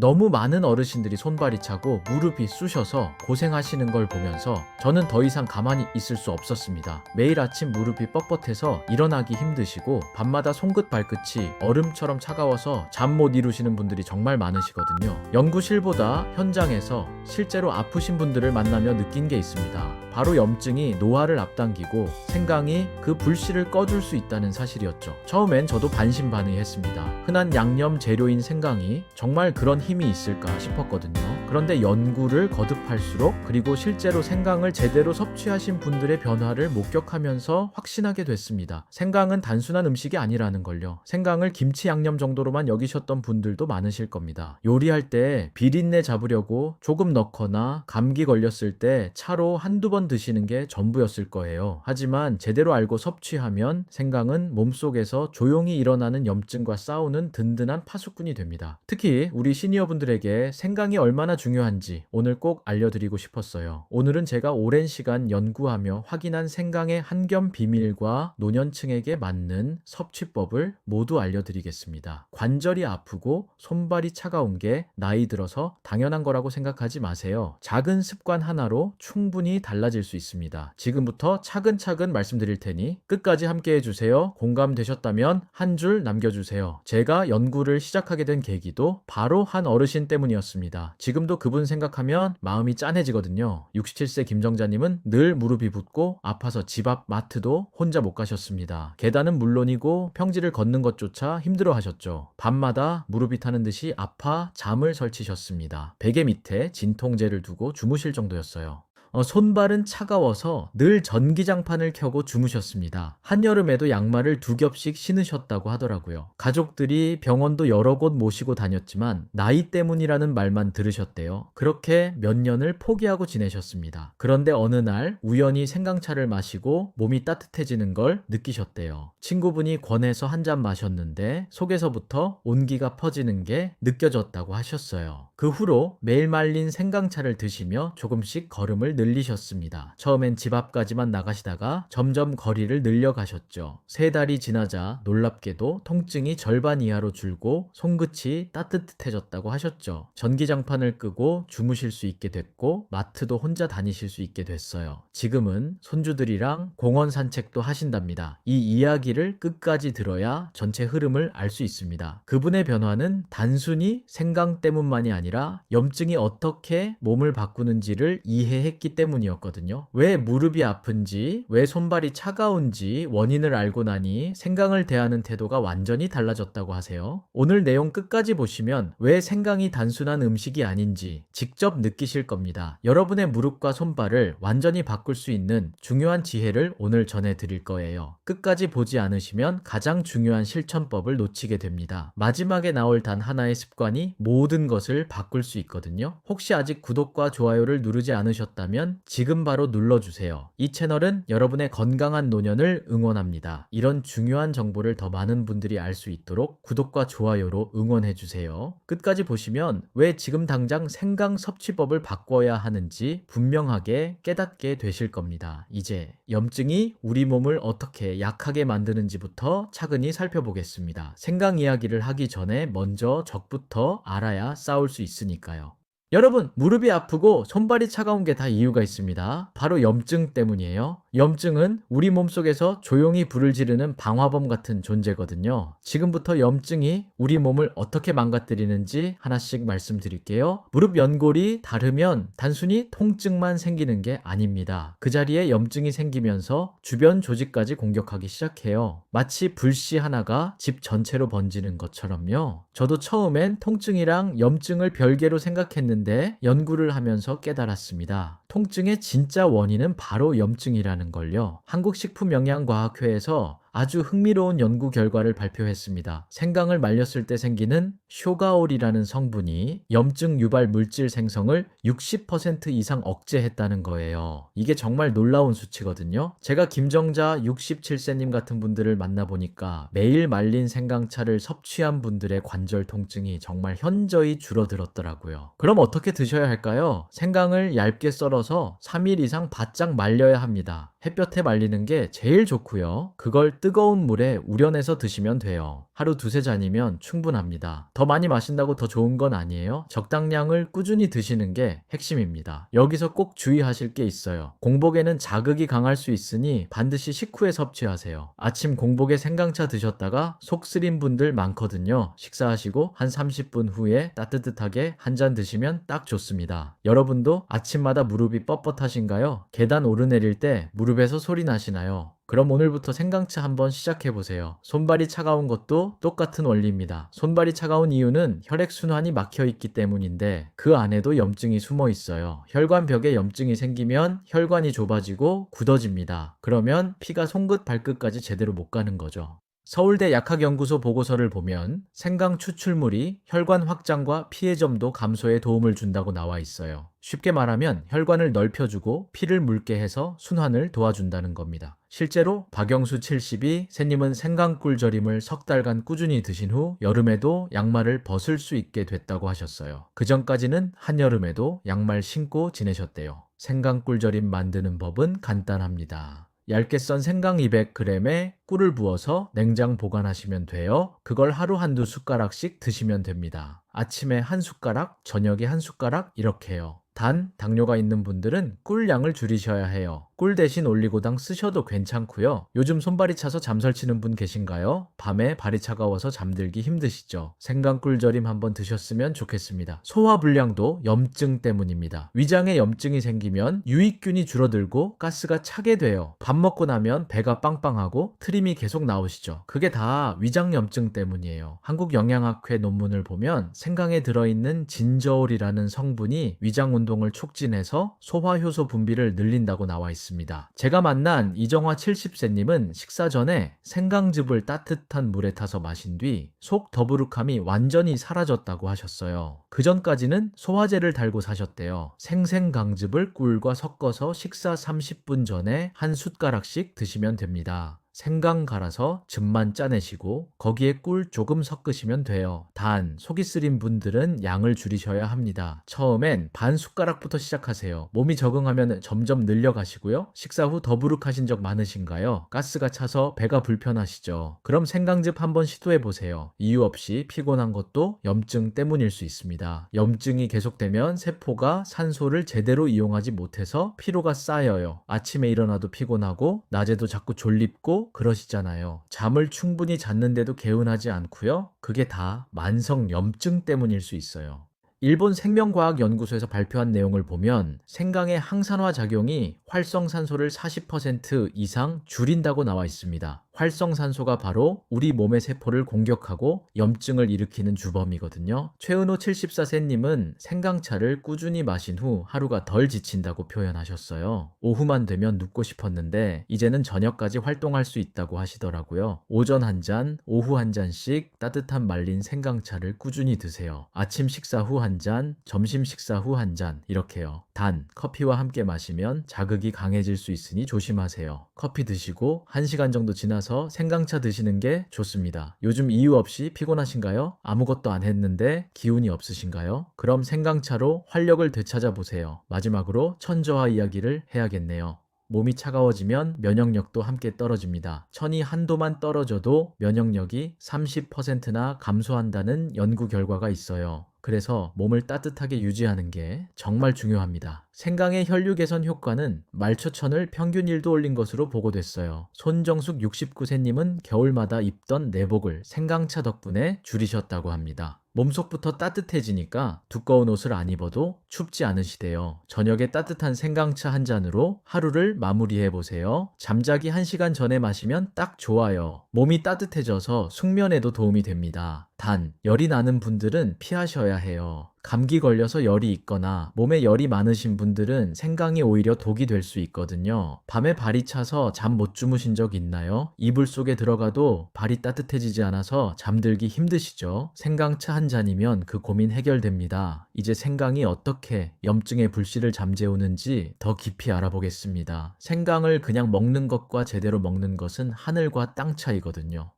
너무 많은 어르신들이 손발이 차고 무릎이 쑤셔서 고생하시는 걸 보면서 저는 더 이상 가만히 있을 수 없었습니다. 매일 아침 무릎이 뻣뻣해서 일어나기 힘드시고 밤마다 손끝 발끝이 얼음처럼 차가워서 잠 못 이루시는 분들이 정말 많으시거든요. 연구실보다 현장에서 실제로 아프신 분들을 만나며 느낀 게 있습니다. 바로 염증이 노화를 앞당기고 생강이 그 불씨를 꺼줄 수 있다는 사실이었죠. 처음엔 저도 반신반의했습니다. 흔한 양념 재료인 생강이 정말 그런 힘이 있을까 싶었거든요. 그런데 연구를 거듭할수록 그리고 실제로 생강을 제대로 섭취하신 분들의 변화를 목격하면서 확신하게 됐습니다. 생강은 단순한 음식이 아니라는 걸요. 생강을 김치 양념 정도로만 여기셨던 분들도 많으실 겁니다. 요리할 때 비린내 잡으려고 조금 넣거나 감기 걸렸을 때 차로 한두 번 드시는 게 전부였을 거예요. 하지만 제대로 알고 섭취하면 생강은 몸속에서 조용히 일어나는 염증과 싸우는 든든한 파수꾼이 됩니다. 특히 우리 시니어분들에게 생강이 얼마나 중요한지 오늘 꼭 알려드리고 싶었어요. 오늘은 제가 오랜 시간 연구하며 확인한 생강의 한겸 비밀과 노년층에게 맞는 섭취법을 모두 알려드리겠습니다. 관절이 아프고 손발이 차가운 게 나이 들어서 당연한 거라고 생각하지 마세요. 작은 습관 하나로 충분히 달라질 수 있습니다. 지금부터 차근차근 말씀드릴 테니 끝까지 함께 해주세요. 공감되셨다면 한 줄 남겨주세요. 제가 연구를 시작하게 된 계기도 바로 한 어르신 때문이었습니다. 지금도 그분 생각하면 마음이 짠해지거든요. 67세 김정자님은 늘 무릎이 붓고 아파서 집 앞 마트도 혼자 못 가셨습니다. 계단은 물론이고 평지를 걷는 것조차 힘들어 하셨죠. 밤마다 무릎이 타는 듯이 아파 잠을 설치셨습니다. 베개 밑에 진통제를 두고 주무실 정도였어요. 손발은 차가워서 늘 전기장판을 켜고 주무셨습니다. 한여름에도 양말을 2겹씩 신으셨다고 하더라고요. 가족들이 병원도 여러 곳 모시고 다녔지만 나이 때문이라는 말만 들으셨대요. 그렇게 몇 년을 포기하고 지내셨습니다. 그런데 어느 날 우연히 생강차를 마시고 몸이 따뜻해지는 걸 느끼셨대요. 친구분이 권해서 한 잔 마셨는데 속에서부터 온기가 퍼지는 게 느껴졌다고 하셨어요. 그 후로 매일 말린 생강차를 드시며 조금씩 걸음을 늘리셨습니다. 처음엔 집 앞까지만 나가시다가 점점 거리를 늘려가셨죠. 3달이 지나자 놀랍게도 통증이 절반 이하로 줄고 손끝이 따뜻해졌다고 하셨죠. 전기장판을 끄고 주무실 수 있게 됐고 마트도 혼자 다니실 수 있게 됐어요. 지금은 손주들이랑 공원 산책도 하신답니다. 이 이야기를 끝까지 들어야 전체 흐름을 알 수 있습니다. 그분의 변화는 단순히 생강 때문만이 아니라 염증이 어떻게 몸을 바꾸는지를 이해했기 때문이었거든요. 왜 무릎이 아픈지, 왜 손발이 차가운지 원인을 알고 나니 생강을 대하는 태도가 완전히 달라졌다고 하세요. 오늘 내용 끝까지 보시면 왜 생강이 단순한 음식이 아닌지 직접 느끼실 겁니다. 여러분의 무릎과 손발을 완전히 바꿀 수 있는 중요한 지혜를 오늘 전해드릴 거예요. 끝까지 보지 않으시면 가장 중요한 실천법을 놓치게 됩니다. 마지막에 나올 단 하나의 습관이 모든 것을 바꿀 수 있거든요. 혹시 아직 구독과 좋아요를 누르지 않으셨다면 지금 바로 눌러주세요. 이 채널은 여러분의 건강한 노년을 응원합니다. 이런 중요한 정보를 더 많은 분들이 알 수 있도록 구독과 좋아요로 응원해주세요. 끝까지 보시면 왜 지금 당장 생강 섭취법을 바꿔야 하는지 분명하게 깨닫게 되실 겁니다. 이제 염증이 우리 몸을 어떻게 약하게 만드는지부터 차근히 살펴보겠습니다. 생강 이야기를 하기 전에 먼저 적부터 알아야 싸울 수 있으니까요. 여러분, 무릎이 아프고 손발이 차가운 게 다 이유가 있습니다. 바로 염증 때문이에요. 염증은 우리 몸속에서 조용히 불을 지르는 방화범 같은 존재거든요. 지금부터 염증이 우리 몸을 어떻게 망가뜨리는지 하나씩 말씀드릴게요. 무릎 연골이 닳으면 단순히 통증만 생기는 게 아닙니다. 그 자리에 염증이 생기면서 주변 조직까지 공격하기 시작해요. 마치 불씨 하나가 집 전체로 번지는 것처럼요. 저도 처음엔 통증이랑 염증을 별개로 생각했는데 연구를 하면서 깨달았습니다. 통증의 진짜 원인은 바로 염증이라는 걸요. 한국식품영양과학회에서 아주 흥미로운 연구 결과를 발표했습니다. 생강을 말렸을 때 생기는 쇼가올이라는 성분이 염증 유발 물질 생성을 60% 이상 억제했다는 거예요. 이게 정말 놀라운 수치거든요. 제가 김정자 67세님 같은 분들을 만나보니까 매일 말린 생강차를 섭취한 분들의 관절 통증이 정말 현저히 줄어들었더라고요. 그럼 어떻게 드셔야 할까요? 생강을 얇게 썰어서 3일 이상 바짝 말려야 합니다. 햇볕에 말리는 게 제일 좋고요. 그걸 뜨거운 물에 우려내서 드시면 돼요. 하루 두세 잔이면 충분합니다. 더 많이 마신다고 더 좋은 건 아니에요. 적당량을 꾸준히 드시는 게 핵심입니다. 여기서 꼭 주의하실 게 있어요. 공복에는 자극이 강할 수 있으니 반드시 식후에 섭취하세요. 아침 공복에 생강차 드셨다가 속 쓰린 분들 많거든요. 식사하시고 한 30분 후에 따뜻하게 한 잔 드시면 딱 좋습니다. 여러분도 아침마다 무릎이 뻣뻣하신가요? 계단 오르내릴 때 무릎에서 소리 나시나요? 그럼 오늘부터 생강차 한번 시작해보세요. 손발이 차가운 것도 똑같은 원리입니다. 손발이 차가운 이유는 혈액순환이 막혀있기 때문인데 그 안에도 염증이 숨어 있어요. 혈관벽에 염증이 생기면 혈관이 좁아지고 굳어집니다. 그러면 피가 손끝 발끝까지 제대로 못 가는 거죠. 서울대 약학연구소 보고서를 보면 생강 추출물이 혈관 확장과 피해점도 감소에 도움을 준다고 나와 있어요. 쉽게 말하면 혈관을 넓혀주고 피를 묽게 해서 순환을 도와준다는 겁니다. 실제로 박영수 70이 새님은 생강꿀절임을 석 달간 꾸준히 드신 후 여름에도 양말을 벗을 수 있게 됐다고 하셨어요. 그 전까지는 한여름에도 양말 신고 지내셨대요. 생강꿀절임 만드는 법은 간단합니다. 얇게 썬 생강 200g에 꿀을 부어서 냉장 보관하시면 돼요. 그걸 하루 한두 숟가락씩 드시면 됩니다. 아침에 한 숟가락, 저녁에 한 숟가락 이렇게요. 단, 당뇨가 있는 분들은 꿀량을 줄이셔야 해요. 꿀 대신 올리고당 쓰셔도 괜찮고요. 요즘 손발이 차서 잠설치는 분 계신가요? 밤에 발이 차가워서 잠들기 힘드시죠? 생강꿀절임 한번 드셨으면 좋겠습니다. 소화불량도 염증 때문입니다. 위장에 염증이 생기면 유익균이 줄어들고 가스가 차게 돼요. 밥 먹고 나면 배가 빵빵하고 트림이 계속 나오시죠. 그게 다 위장염증 때문이에요. 한국영양학회 논문을 보면 생강에 들어있는 진저올이라는 성분이 위장 운동을 촉진해서 소화효소 분비를 늘린다고 나와 있습니다. 제가 만난 이정화 70세님은 식사 전에 생강즙을 따뜻한 물에 타서 마신 뒤 속 더부룩함이 완전히 사라졌다고 하셨어요. 그 전까지는 소화제를 달고 사셨대요. 생강즙을 꿀과 섞어서 식사 30분 전에 한 숟가락씩 드시면 됩니다. 생강 갈아서 즙만 짜내시고 거기에 꿀 조금 섞으시면 돼요. 단, 속이 쓰린 분들은 양을 줄이셔야 합니다. 처음엔 반 숟가락부터 시작하세요. 몸이 적응하면 점점 늘려가시고요. 식사 후 더부룩하신 적 많으신가요? 가스가 차서 배가 불편하시죠? 그럼 생강즙 한번 시도해보세요. 이유 없이 피곤한 것도 염증 때문일 수 있습니다. 염증이 계속되면 세포가 산소를 제대로 이용하지 못해서 피로가 쌓여요. 아침에 일어나도 피곤하고 낮에도 자꾸 졸립고 그러시잖아요. 잠을 충분히 잤는데도 개운하지 않고요. 그게 다 만성 염증 때문일 수 있어요. 일본 생명과학연구소에서 발표한 내용을 보면 생강의 항산화 작용이 활성산소를 40% 이상 줄인다고 나와 있습니다. 활성산소가 바로 우리 몸의 세포를 공격하고 염증을 일으키는 주범이거든요. 최은호 74세님은 생강차를 꾸준히 마신 후 하루가 덜 지친다고 표현하셨어요. 오후만 되면 눕고 싶었는데 이제는 저녁까지 활동할 수 있다고 하시더라고요. 오전 한 잔, 오후 한 잔씩 따뜻한 말린 생강차를 꾸준히 드세요. 아침 식사 후 한 잔, 점심 식사 후 한 잔 이렇게요. 단, 커피와 함께 마시면 자극이 강해질 수 있으니 조심하세요. 커피 드시고 1시간 정도 지나서 생강차 드시는 게 좋습니다. 요즘 이유 없이 피곤하신가요? 아무것도 안 했는데 기운이 없으신가요? 그럼 생강차로 활력을 되찾아 보세요. 마지막으로 천저하 이야기를 해야겠네요. 몸이 차가워지면 면역력도 함께 떨어집니다. 천이 한도만 떨어져도 면역력이 30%나 감소한다는 연구 결과가 있어요. 그래서 몸을 따뜻하게 유지하는 게 정말 중요합니다. 생강의 혈류 개선 효과는 말초천을 평균 1도 올린 것으로 보고됐어요. 손정숙 69세님은 겨울마다 입던 내복을 생강차 덕분에 줄이셨다고 합니다. 몸속부터 따뜻해지니까 두꺼운 옷을 안 입어도 춥지 않으시대요. 저녁에 따뜻한 생강차 한 잔으로 하루를 마무리해보세요. 잠자기 1시간 전에 마시면 딱 좋아요. 몸이 따뜻해져서 숙면에도 도움이 됩니다. 단, 열이 나는 분들은 피하셔야 해요. 감기 걸려서 열이 있거나 몸에 열이 많으신 분들은 생강이 오히려 독이 될 수 있거든요. 밤에 발이 차서 잠 못 주무신 적 있나요? 이불 속에 들어가도 발이 따뜻해지지 않아서 잠들기 힘드시죠? 생강차 한 잔이면 그 고민 해결됩니다. 이제 생강이 어떻게 염증의 불씨를 잠재우는지 더 깊이 알아보겠습니다. 생강을 그냥 먹는 것과 제대로 먹는 것은 하늘과 땅 차이거든요.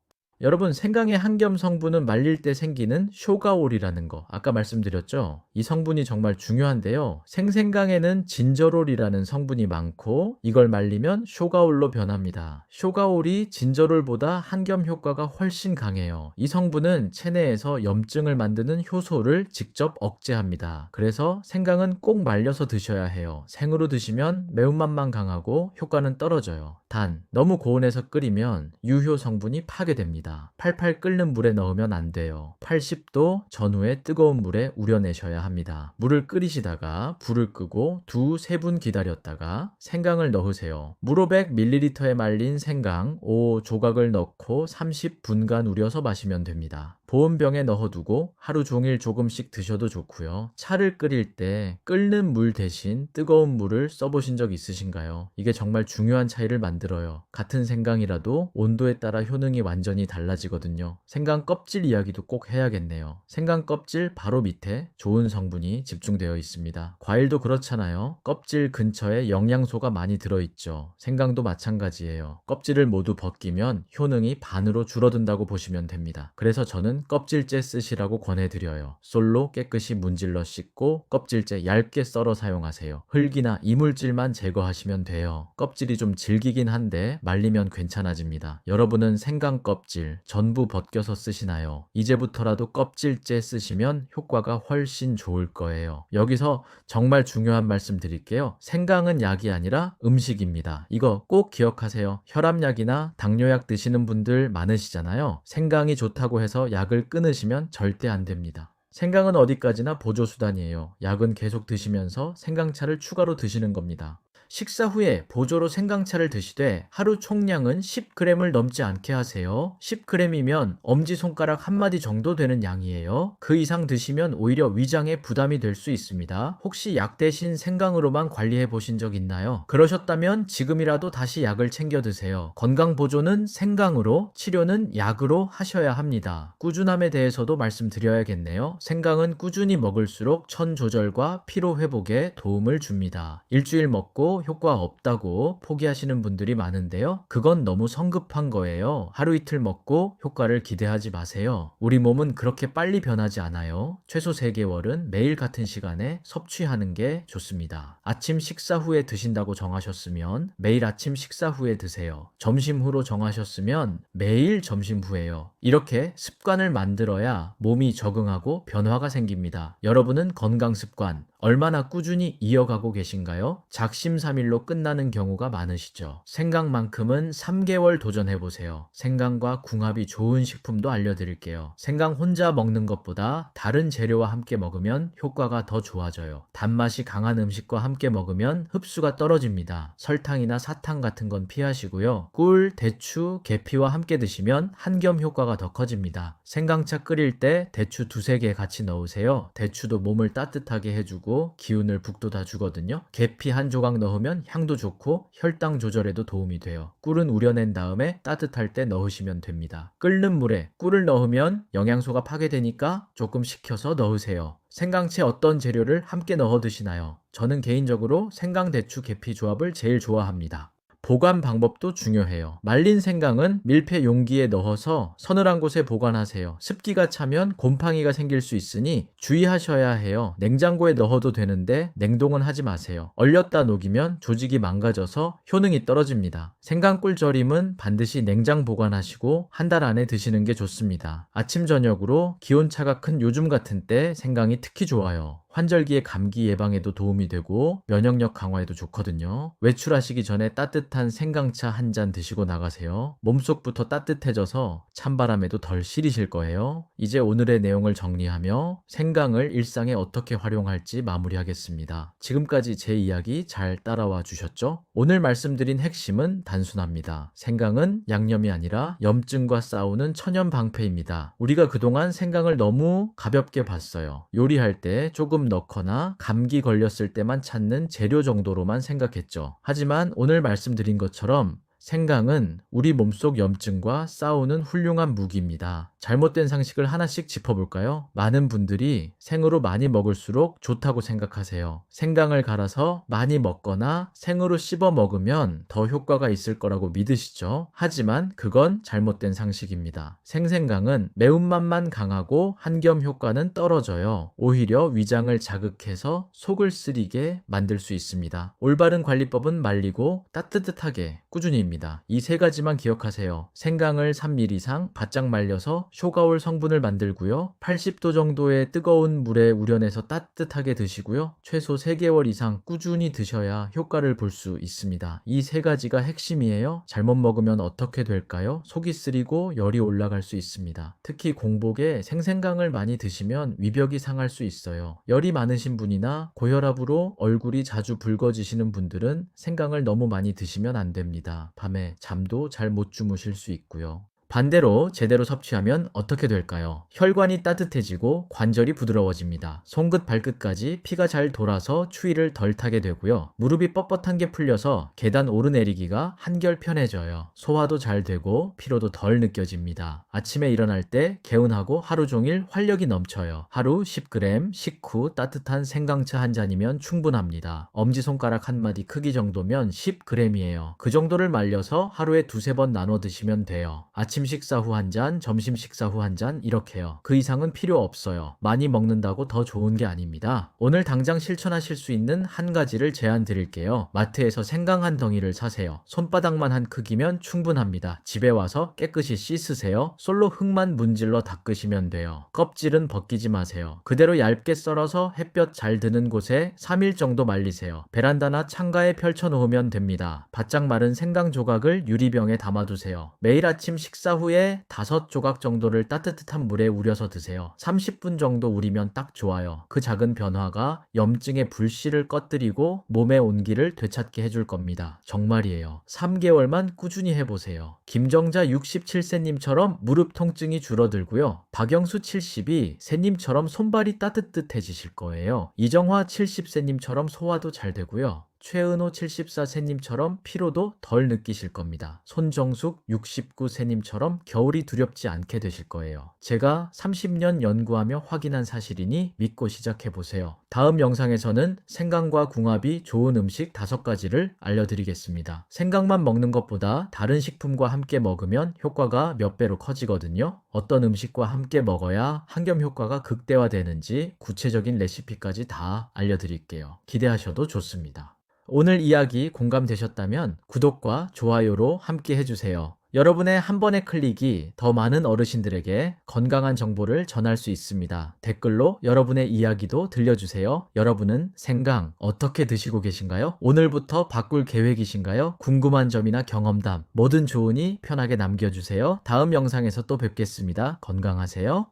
여러분, 생강의 한겸 성분은 말릴 때 생기는 쇼가올이라는 거 아까 말씀드렸죠? 이 성분이 정말 중요한데요. 생생강에는 진저롤이라는 성분이 많고 이걸 말리면 쇼가올로 변합니다. 쇼가올이 진저롤보다 한겸 효과가 훨씬 강해요. 이 성분은 체내에서 염증을 만드는 효소를 직접 억제합니다. 그래서 생강은 꼭 말려서 드셔야 해요. 생으로 드시면 매운맛만 강하고 효과는 떨어져요. 단, 너무 고온에서 끓이면 유효 성분이 파괴됩니다. 팔팔 끓는 물에 넣으면 안 돼요. 80도 전후에 뜨거운 물에 우려내셔야 합니다. 물을 끓이시다가 불을 끄고 2-3분 기다렸다가 생강을 넣으세요. 물 500ml에 말린 생강 5조각을 넣고 30분간 우려서 마시면 됩니다. 보온병에 넣어두고 하루 종일 조금씩 드셔도 좋고요. 차를 끓일 때 끓는 물 대신 뜨거운 물을 써보신 적 있으신가요? 이게 정말 중요한 차이를 만들어요. 같은 생강이라도 온도에 따라 효능이 완전히 달라지거든요. 생강 껍질 이야기도 꼭 해야겠네요. 생강 껍질 바로 밑에 좋은 성분이 집중되어 있습니다. 과일도 그렇잖아요. 껍질 근처에 영양소가 많이 들어있죠. 생강도 마찬가지예요. 껍질을 모두 벗기면 효능이 반으로 줄어든다고 보시면 됩니다. 그래서 저는 껍질째 쓰시라고 권해드려요. 솔로 깨끗이 문질러 씻고 껍질째 얇게 썰어 사용하세요. 흙이나 이물질만 제거하시면 돼요. 껍질이 좀 질기긴 한데 말리면 괜찮아집니다. 여러분은 생강 껍질 전부 벗겨서 쓰시나요? 이제부터라도 껍질째 쓰시면 효과가 훨씬 좋을 거예요. 여기서 정말 중요한 말씀 드릴게요. 생강은 약이 아니라 음식입니다. 이거 꼭 기억하세요. 혈압약이나 당뇨약 드시는 분들 많으시잖아요. 생강이 좋다고 해서 약을 끊으시면 절대 안 됩니다. 생강은 어디까지나 보조수단이에요. 약은 계속 드시면서 생강차를 추가로 드시는 겁니다. 식사 후에 보조로 생강차를 드시되 하루 총량은 10g을 넘지 않게 하세요. 10g이면 엄지손가락 한마디 정도 되는 양이에요. 그 이상 드시면 오히려 위장에 부담이 될 수 있습니다. 혹시 약 대신 생강으로만 관리해 보신 적 있나요? 그러셨다면 지금이라도 다시 약을 챙겨 드세요. 건강 보조는 생강으로, 치료는 약으로 하셔야 합니다. 꾸준함에 대해서도 말씀드려야겠네요. 생강은 꾸준히 먹을수록 천 조절과 피로 회복에 도움을 줍니다. 일주일 먹고 효과 없다고 포기하시는 분들이 많은데요. 그건 너무 성급한 거예요. 하루 이틀 먹고 효과를 기대하지 마세요. 우리 몸은 그렇게 빨리 변하지 않아요. 최소 3개월은 매일 같은 시간에 섭취하는 게 좋습니다. 아침 식사 후에 드신다고 정하셨으면 매일 아침 식사 후에 드세요. 점심 후로 정하셨으면 매일 점심 후에요. 이렇게 습관을 만들어야 몸이 적응하고 변화가 생깁니다. 여러분은 건강 습관 얼마나 꾸준히 이어가고 계신가요? 작심삼일로 끝나는 경우가 많으시죠. 생강만큼은 3개월 도전해보세요. 생강과 궁합이 좋은 식품도 알려드릴게요. 생강 혼자 먹는 것보다 다른 재료와 함께 먹으면 효과가 더 좋아져요. 단맛이 강한 음식과 함께 먹으면 흡수가 떨어집니다. 설탕이나 사탕 같은 건 피하시고요. 꿀, 대추, 계피와 함께 드시면 한겸 효과가 더 커집니다. 생강차 끓일 때 대추 2-3개 같이 넣으세요. 대추도 몸을 따뜻하게 해주고 기운을 북돋아 주거든요. 계피 한 조각 넣으면 향도 좋고 혈당 조절에도 도움이 돼요. 꿀은 우려낸 다음에 따뜻할 때 넣으시면 됩니다. 끓는 물에 꿀을 넣으면 영양소가 파괴되니까 조금 식혀서 넣으세요. 생강채 어떤 재료를 함께 넣어 드시나요? 저는 개인적으로 생강, 대추, 계피 조합을 제일 좋아합니다. 보관 방법도 중요해요. 말린 생강은 밀폐 용기에 넣어서 서늘한 곳에 보관하세요. 습기가 차면 곰팡이가 생길 수 있으니 주의하셔야 해요. 냉장고에 넣어도 되는데 냉동은 하지 마세요. 얼렸다 녹이면 조직이 망가져서 효능이 떨어집니다. 생강꿀 절임은 반드시 냉장 보관하시고 한 달 안에 드시는 게 좋습니다. 아침 저녁으로 기온차가 큰 요즘 같은 때 생강이 특히 좋아요. 환절기의 감기 예방에도 도움이 되고 면역력 강화에도 좋거든요. 외출하시기 전에 따뜻한 생강차 한 잔 드시고 나가세요. 몸속부터 따뜻해져서 찬바람에도 덜 시리실 거예요. 이제 오늘의 내용을 정리하며 생강을 일상에 어떻게 활용할지 마무리하겠습니다. 지금까지 제 이야기 잘 따라와 주셨죠? 오늘 말씀드린 핵심은 단순합니다. 생강은 양념이 아니라 염증과 싸우는 천연 방패입니다. 우리가 그동안 생강을 너무 가볍게 봤어요. 요리할 때 조금 넣거나 감기 걸렸을 때만 찾는 재료 정도로만 생각했죠. 하지만 오늘 말씀드린 것처럼 생강은 우리 몸속 염증과 싸우는 훌륭한 무기입니다. 잘못된 상식을 하나씩 짚어볼까요? 많은 분들이 생으로 많이 먹을수록 좋다고 생각하세요. 생강을 갈아서 많이 먹거나 생으로 씹어 먹으면 더 효과가 있을 거라고 믿으시죠? 하지만 그건 잘못된 상식입니다. 생생강은 매운맛만 강하고 한겸 효과는 떨어져요. 오히려 위장을 자극해서 속을 쓰리게 만들 수 있습니다. 올바른 관리법은 말리고 따뜻하게 꾸준히입니다. 이 세 가지만 기억하세요. 생강을 3mm 이상 바짝 말려서 쇼가올 성분을 만들고요. 80도 정도의 뜨거운 물에 우려내서 따뜻하게 드시고요. 최소 3개월 이상 꾸준히 드셔야 효과를 볼 수 있습니다. 이 세 가지가 핵심이에요. 잘못 먹으면 어떻게 될까요? 속이 쓰리고 열이 올라갈 수 있습니다. 특히 공복에 생생강을 많이 드시면 위벽이 상할 수 있어요. 열이 많으신 분이나 고혈압으로 얼굴이 자주 붉어지시는 분들은 생강을 너무 많이 드시면 안 됩니다. 밤에 잠도 잘 못 주무실 수 있고요. 반대로 제대로 섭취하면 어떻게 될까요? 혈관이 따뜻해지고 관절이 부드러워집니다. 손끝 발끝까지 피가 잘 돌아서 추위를 덜 타게 되고요. 무릎이 뻣뻣한 게 풀려서 계단 오르내리기가 한결 편해져요. 소화도 잘 되고 피로도 덜 느껴집니다. 아침에 일어날 때 개운하고 하루 종일 활력이 넘쳐요. 하루 10g 식후 따뜻한 생강차 한 잔이면 충분합니다. 엄지손가락 한 마디 크기 정도면 10g이에요. 그 정도를 말려서 하루에 2-3번 나눠 드시면 돼요. 아침 식사 후 한 잔, 점심 식사 후 한 잔 이렇게요. 그 이상은 필요 없어요. 많이 먹는다고 더 좋은 게 아닙니다. 오늘 당장 실천하실 수 있는 한 가지를 제안 드릴게요. 마트에서 생강 한 덩이를 사세요. 손바닥만 한 크기면 충분합니다. 집에 와서 깨끗이 씻으세요. 솔로 흙만 문질러 닦으시면 돼요. 껍질은 벗기지 마세요. 그대로 얇게 썰어서 햇볕 잘 드는 곳에 3일 정도 말리세요. 베란다나 창가에 펼쳐 놓으면 됩니다. 바짝 마른 생강 조각을 유리병에 담아두세요. 매일 아침 식사 후에 5조각 정도를 따뜻한 물에 우려서 드세요. 30분 정도 우리면 딱 좋아요. 그 작은 변화가 염증의 불씨를 꺼뜨리고 몸의 온기를 되찾게 해줄 겁니다. 정말이에요. 3개월만 꾸준히 해보세요. 김정자 67세님처럼 무릎 통증이 줄어들고요. 박영수 70이 세님처럼 손발이 따뜻해지실 거예요. 이정화 70세님처럼 소화도 잘 되고요. 최은호 74세님처럼 피로도 덜 느끼실 겁니다. 손정숙 69세님처럼 겨울이 두렵지 않게 되실 거예요. 제가 30년 연구하며 확인한 사실이니 믿고 시작해보세요. 다음 영상에서는 생강과 궁합이 좋은 음식 5가지를 알려드리겠습니다. 생강만 먹는 것보다 다른 식품과 함께 먹으면 효과가 몇 배로 커지거든요. 어떤 음식과 함께 먹어야 한겸 효과가 극대화되는지 구체적인 레시피까지 다 알려드릴게요. 기대하셔도 좋습니다. 오늘 이야기 공감되셨다면 구독과 좋아요로 함께 해주세요. 여러분의 한 번의 클릭이 더 많은 어르신들에게 건강한 정보를 전할 수 있습니다. 댓글로 여러분의 이야기도 들려주세요. 여러분은 생강 어떻게 드시고 계신가요? 오늘부터 바꿀 계획이신가요? 궁금한 점이나 경험담 뭐든 좋으니 편하게 남겨주세요. 다음 영상에서 또 뵙겠습니다. 건강하세요.